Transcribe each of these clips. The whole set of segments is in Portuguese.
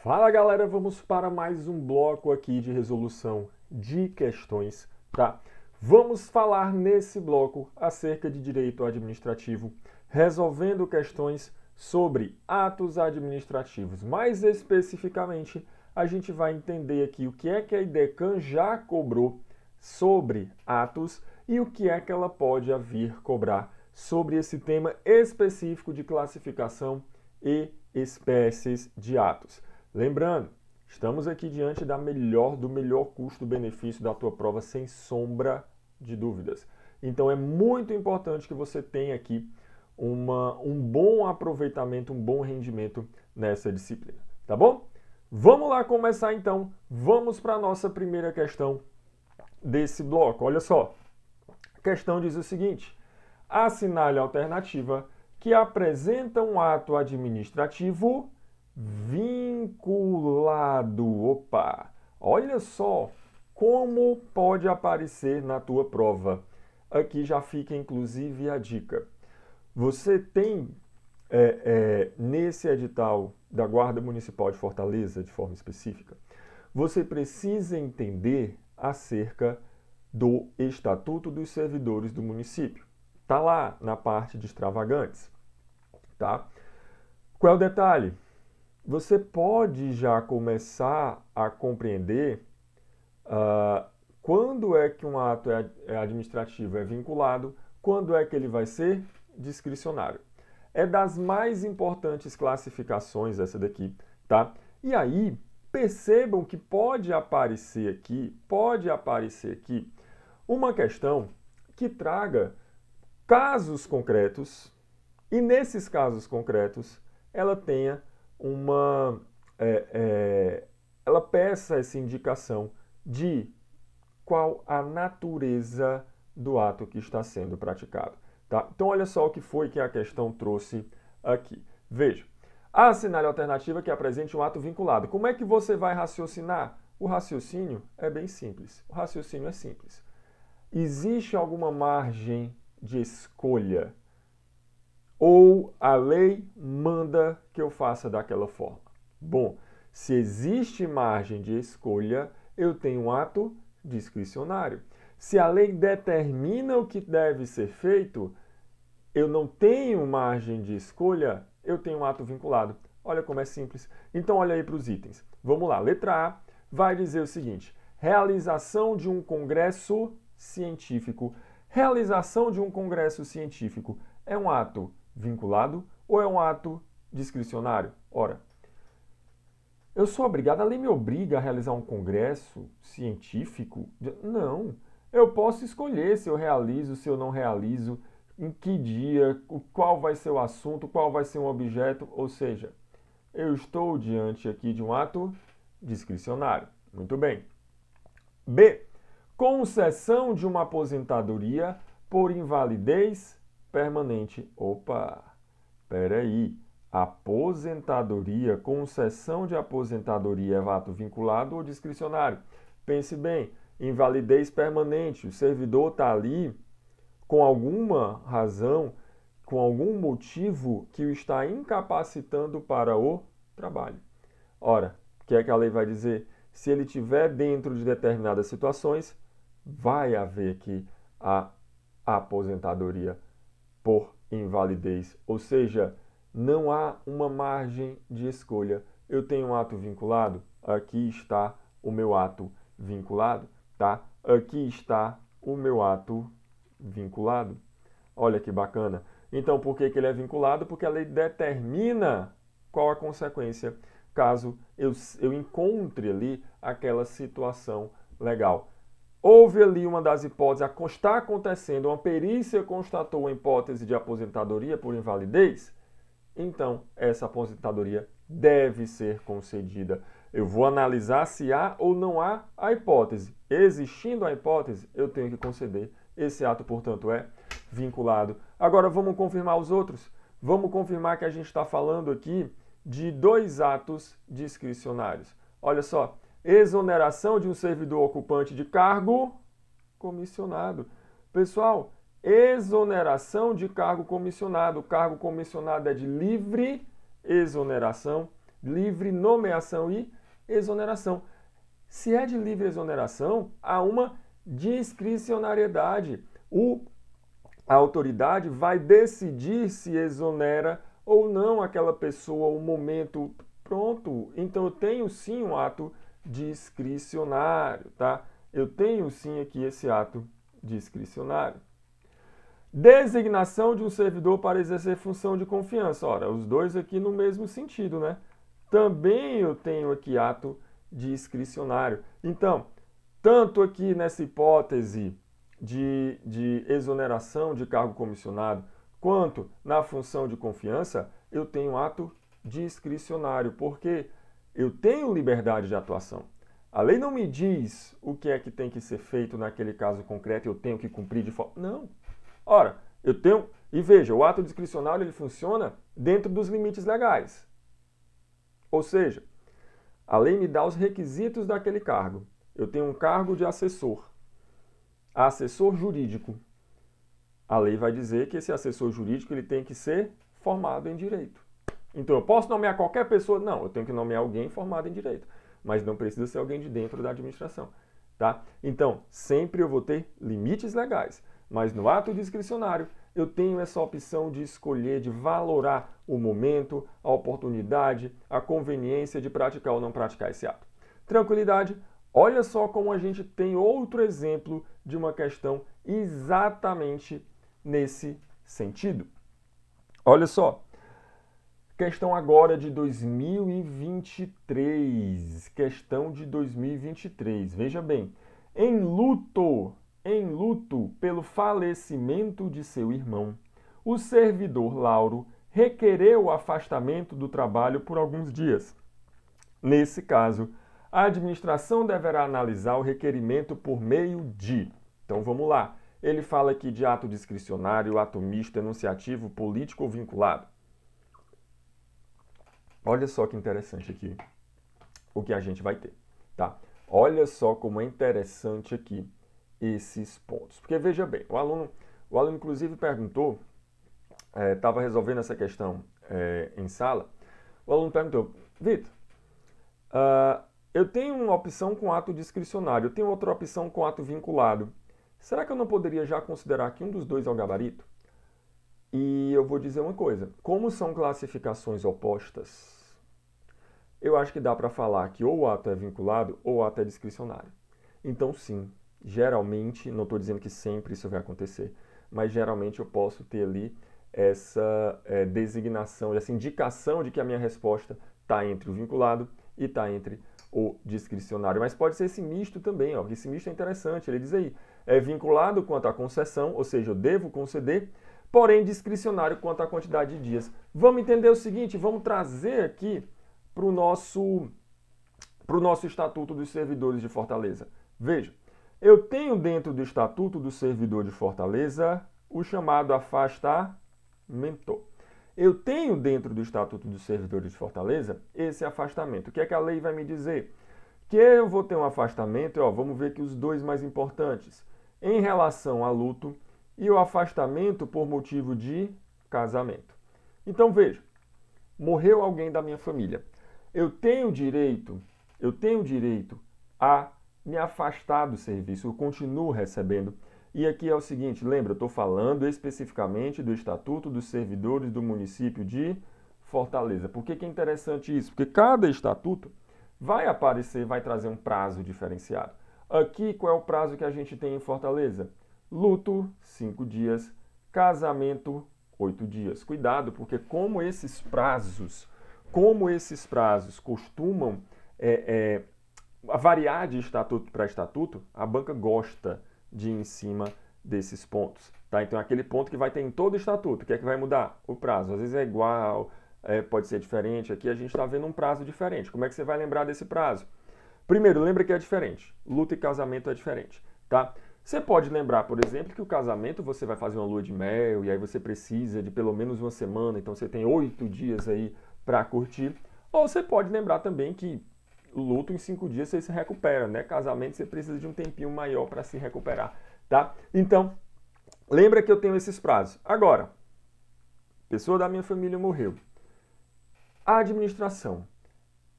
Fala galera, vamos para mais um bloco aqui de resolução de questões, tá? Vamos falar nesse bloco acerca de direito administrativo, resolvendo questões sobre atos administrativos. Mais especificamente, a gente vai entender aqui o que é que a IDECAN já cobrou sobre atos e o que é que ela pode vir cobrar sobre esse tema específico de classificação e espécies de atos. Lembrando, estamos aqui diante do melhor custo-benefício da tua prova, sem sombra de dúvidas. Então é muito importante que você tenha aqui um bom aproveitamento, um bom rendimento nessa disciplina, tá bom? Vamos lá começar então, vamos para a nossa primeira questão desse bloco. Olha só, a questão diz o seguinte: assinale a alternativa que apresenta um ato administrativo vinculado. Opa! Olha só como pode aparecer na tua prova. Aqui já fica inclusive a dica. Você tem nesse edital da Guarda Municipal de Fortaleza, de forma específica, você precisa entender acerca do Estatuto dos Servidores do Município. Está lá na parte de extravagantes. Tá? Qual é o detalhe? Você pode já começar a compreender quando é que um ato administrativo é vinculado, quando é que ele vai ser discricionário. É das mais importantes classificações essa daqui, tá? E aí, percebam que pode aparecer aqui uma questão que traga casos concretos e nesses casos concretos ela tenha ela peça essa indicação de qual a natureza do ato que está sendo praticado. Tá? Então, olha só o que foi que a questão trouxe aqui. Veja, assinale a alternativa que apresente um ato vinculado. Como é que você vai raciocinar? O raciocínio é bem simples. O raciocínio é simples. Existe alguma margem de escolha? Ou a lei manda que eu faça daquela forma? Bom, se existe margem de escolha, eu tenho um ato discricionário. Se a lei determina o que deve ser feito, eu não tenho margem de escolha, eu tenho um ato vinculado. Olha como é simples. Então, olha aí para os itens. Vamos lá. Letra A vai dizer o seguinte: realização de um congresso científico. Realização de um congresso científico é um ato vinculado ou é um ato discricionário? Ora, eu sou obrigado, a lei me obriga a realizar um congresso científico? Não. Eu posso escolher se eu realizo, se eu não realizo, em que dia, qual vai ser o assunto, qual vai ser o objeto, ou seja, eu estou diante aqui de um ato discricionário. Muito bem. B. Concessão de uma aposentadoria por invalidez permanente. Opa, peraí. Aposentadoria, concessão de aposentadoria é ato vinculado ou discricionário? Pense bem, invalidez permanente, o servidor está ali com alguma razão, com algum motivo que o está incapacitando para o trabalho. Ora, o que é que a lei vai dizer? Se ele estiver dentro de determinadas situações, vai haver aqui a aposentadoria por invalidez, ou seja, não há uma margem de escolha. Eu tenho um ato vinculado, aqui está o meu ato vinculado, tá? Aqui está o meu ato vinculado. Olha que bacana. Então, por que ele é vinculado? Porque a lei determina qual a consequência caso eu encontre ali aquela situação legal. Houve ali uma das hipóteses, está acontecendo, uma perícia constatou a hipótese de aposentadoria por invalidez, então essa aposentadoria deve ser concedida. Eu vou analisar se há ou não há a hipótese. Existindo a hipótese, eu tenho que conceder. Esse ato, portanto, é vinculado. Agora vamos confirmar os outros. Vamos confirmar que a gente está falando aqui de dois atos discricionários. Olha só. Exoneração de um servidor ocupante de cargo comissionado. Pessoal, exoneração de cargo comissionado. O cargo comissionado é de livre exoneração. livre nomeação e exoneração. Se é de livre exoneração, há uma discricionariedade. A autoridade vai decidir se exonera ou não aquela pessoa, o momento. Pronto, então eu tenho sim um ato discricionário, tá? Eu tenho sim aqui esse ato discricionário. Designação de um servidor para exercer função de confiança. Ora, os dois aqui no mesmo sentido, né? Também eu tenho aqui ato discricionário. Então, tanto aqui nessa hipótese de exoneração de cargo comissionado, quanto na função de confiança, eu tenho ato discricionário, porque eu tenho liberdade de atuação. A lei não me diz o que é que tem que ser feito naquele caso concreto, eu tenho que cumprir de forma... Não. Ora, eu tenho... E veja, o ato discricionário ele funciona dentro dos limites legais. Ou seja, a lei me dá os requisitos daquele cargo. Eu tenho um cargo de assessor. Assessor jurídico. A lei vai dizer que esse assessor jurídico ele tem que ser formado em direito. Então, eu posso nomear qualquer pessoa? Não, eu tenho que nomear alguém formado em direito. Mas não precisa ser alguém de dentro da administração. Tá? Então, sempre eu vou ter limites legais. Mas no ato discricionário, eu tenho essa opção de escolher, de valorar o momento, a oportunidade, a conveniência de praticar ou não praticar esse ato. Tranquilidade? Olha só como a gente tem outro exemplo de uma questão exatamente nesse sentido. Olha só. Questão agora de 2023. Questão de 2023. Veja bem. Em luto pelo falecimento de seu irmão, o servidor Lauro requereu o afastamento do trabalho por alguns dias. Nesse caso, a administração deverá analisar o requerimento por meio de... Então vamos lá. Ele fala aqui de ato discricionário, ato misto, enunciativo, político ou vinculado. Olha só que interessante aqui o que a gente vai ter, tá? Olha só como é interessante aqui esses pontos. Porque veja bem, o aluno inclusive perguntou, estava resolvendo essa questão em sala, o aluno perguntou, Vitor, eu tenho uma opção com ato discricionário, eu tenho outra opção com ato vinculado. Será que eu não poderia já considerar que um dos dois é o gabarito? E eu vou dizer uma coisa, como são classificações opostas, eu acho que dá para falar que ou o ato é vinculado ou o ato é discricionário. Então sim, geralmente, não estou dizendo que sempre isso vai acontecer, mas geralmente eu posso ter ali essa designação, essa indicação de que a minha resposta está entre o vinculado e está entre o discricionário. Mas pode ser esse misto também, ó. Esse misto é interessante, ele diz aí, é vinculado quanto à concessão, ou seja, eu devo conceder, porém discricionário quanto à quantidade de dias. Vamos entender o seguinte, vamos trazer aqui para o nosso Estatuto dos Servidores de Fortaleza. Veja, eu tenho dentro do Estatuto do Servidor de Fortaleza o chamado afastamento. Eu tenho dentro do Estatuto dos Servidores de Fortaleza esse afastamento. O que é que a lei vai me dizer? Que eu vou ter um afastamento, vamos ver aqui os dois mais importantes, em relação a luto e o afastamento por motivo de casamento. Então veja, morreu alguém da minha família. Eu tenho direito a me afastar do serviço, eu continuo recebendo. E aqui é o seguinte, lembra, eu estou falando especificamente do Estatuto dos Servidores do município de Fortaleza. Por que é interessante isso? Porque cada estatuto vai aparecer, vai trazer um prazo diferenciado. Aqui, qual é o prazo que a gente tem em Fortaleza? Luto, 5 dias. Casamento, 8 dias. Cuidado, porque como esses prazos costumam variar de estatuto para estatuto, a banca gosta de ir em cima desses pontos. Tá? Então, é aquele ponto que vai ter em todo o estatuto. O que é que vai mudar? O prazo. Às vezes é igual, pode ser diferente. Aqui a gente está vendo um prazo diferente. Como é que você vai lembrar desse prazo? Primeiro, lembra que é diferente. Luto e casamento é diferente. Tá? Você pode lembrar, por exemplo, que o casamento você vai fazer uma lua de mel e aí você precisa de pelo menos uma semana, então você tem 8 dias aí para curtir. Ou você pode lembrar também que luto em 5 dias você se recupera, né? Casamento você precisa de um tempinho maior para se recuperar, tá? Então, lembra que eu tenho esses prazos. Agora, pessoa da minha família morreu. A administração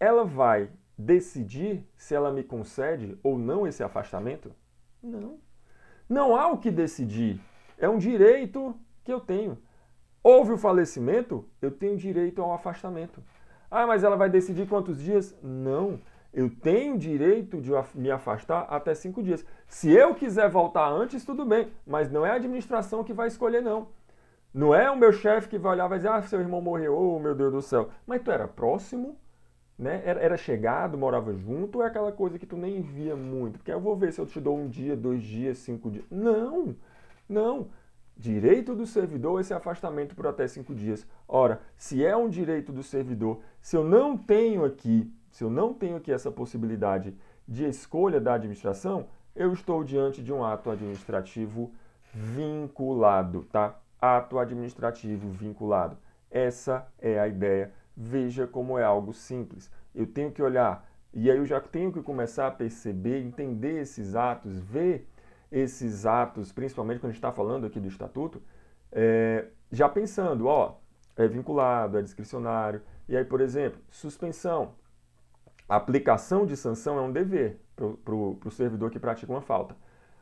ela vai decidir se ela me concede ou não esse afastamento? Não. Não há o que decidir. É um direito que eu tenho. Houve o falecimento, eu tenho direito ao afastamento. Ah, mas ela vai decidir quantos dias? Não. Eu tenho direito de me afastar até 5 dias. Se eu quiser voltar antes, tudo bem. Mas não é a administração que vai escolher, não. Não é o meu chefe que vai olhar e vai dizer, ah, seu irmão morreu, oh, meu Deus do céu. Mas tu era próximo, né? Era chegado, morava junto, ou é aquela coisa que tu nem via muito? Porque eu vou ver se eu te dou 1 dia, 2 dias, 5 dias. Não, não. Direito do servidor esse afastamento por até 5 dias. Ora, se é um direito do servidor, se eu não tenho aqui essa possibilidade de escolha da administração, eu estou diante de um ato administrativo vinculado, tá? Ato administrativo vinculado. Essa é a ideia. Veja como é algo simples. Eu tenho que olhar, e aí eu já tenho que começar a perceber, entender esses atos, ver esses atos, principalmente quando a gente está falando aqui do estatuto, já pensando, ó, é vinculado, é discricionário. E aí, por exemplo, suspensão. A aplicação de sanção é um dever para o servidor que pratica uma falta.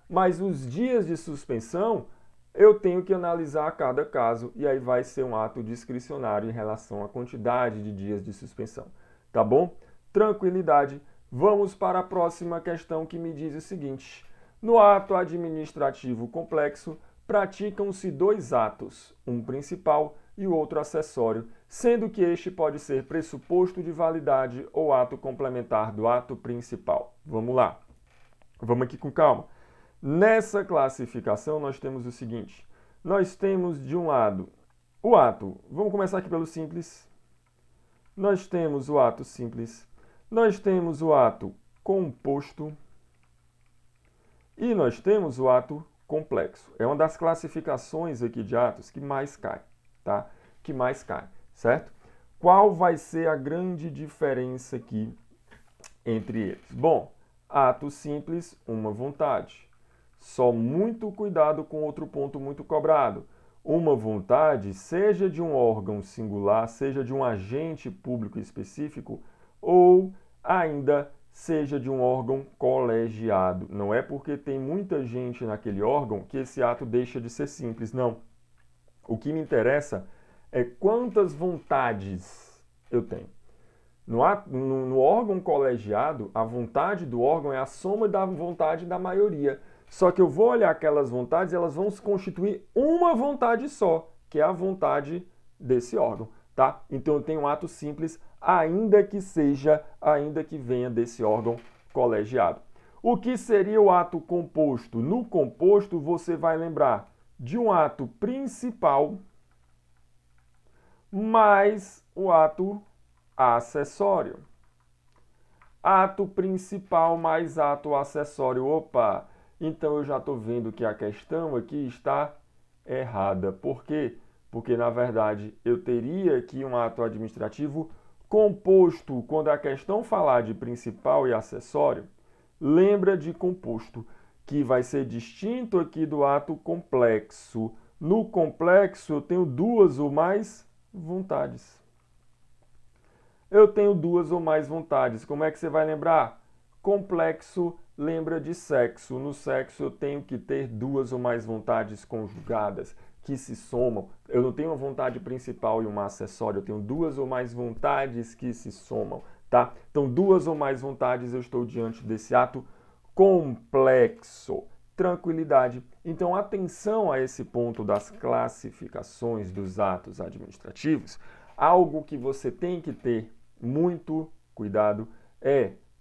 Mas os dias de suspensão, eu tenho que analisar cada caso e aí vai ser um ato discricionário em relação à quantidade de dias de suspensão. Tá bom? Tranquilidade. Vamos para a próxima questão que me diz o seguinte. No ato administrativo complexo, praticam-se 2 atos, um principal e o outro acessório, sendo que este pode ser pressuposto de validade ou ato complementar do ato principal. Vamos lá. Vamos aqui com calma. Nessa classificação, nós temos o seguinte. Nós temos, de um lado, o ato. Vamos começar aqui pelo simples. Nós temos o ato simples. Nós temos o ato composto. E nós temos o ato complexo. É uma das classificações aqui de atos que mais cai, tá? Que mais cai, certo? Qual vai ser a grande diferença aqui entre eles? Bom, ato simples, uma vontade. Só muito cuidado com outro ponto muito cobrado. Uma vontade, seja de um órgão singular, seja de um agente público específico, ou ainda seja de um órgão colegiado. Não é porque tem muita gente naquele órgão que esse ato deixa de ser simples, não. O que me interessa é quantas vontades eu tenho. No órgão colegiado, a vontade do órgão é a soma da vontade da maioria. Só que eu vou olhar aquelas vontades e elas vão se constituir uma vontade só, que é a vontade desse órgão, tá? Então eu tenho um ato simples, ainda que venha desse órgão colegiado. O que seria o ato composto? No composto, você vai lembrar de um ato principal mais o ato acessório. Ato principal mais ato acessório. Opa! Então eu já estou vendo que a questão aqui está errada. Por quê? Porque, na verdade, eu teria aqui um ato administrativo composto. Quando a questão falar de principal e acessório, lembra de composto, que vai ser distinto aqui do ato complexo. No complexo, eu tenho 2 ou mais vontades. Eu tenho 2 ou mais vontades. Como é que você vai lembrar? Complexo lembra de sexo. No sexo eu tenho que ter 2 ou mais vontades conjugadas que se somam. Eu não tenho uma vontade principal e uma acessória, eu tenho 2 ou mais vontades que se somam, tá? Então 2 ou mais vontades eu estou diante desse ato complexo. Tranquilidade. Então atenção a esse ponto das classificações dos atos administrativos. Algo que você tem que ter muito cuidado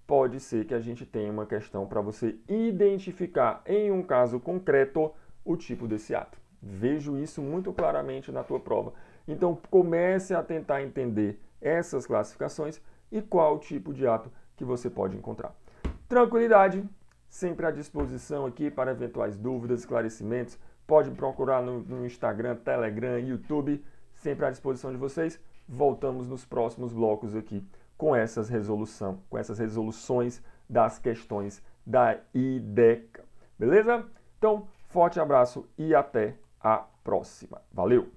pode ser que a gente tenha uma questão para você identificar em um caso concreto o tipo desse ato. Vejo isso muito claramente na tua prova. Então comece a tentar entender essas classificações e qual tipo de ato que você pode encontrar. Tranquilidade, sempre à disposição aqui para eventuais dúvidas, esclarecimentos. Pode me procurar no Instagram, Telegram, YouTube, sempre à disposição de vocês. Voltamos nos próximos blocos aqui com essas resoluções das questões da IDECA. Beleza? Então, forte abraço e até a próxima. Valeu!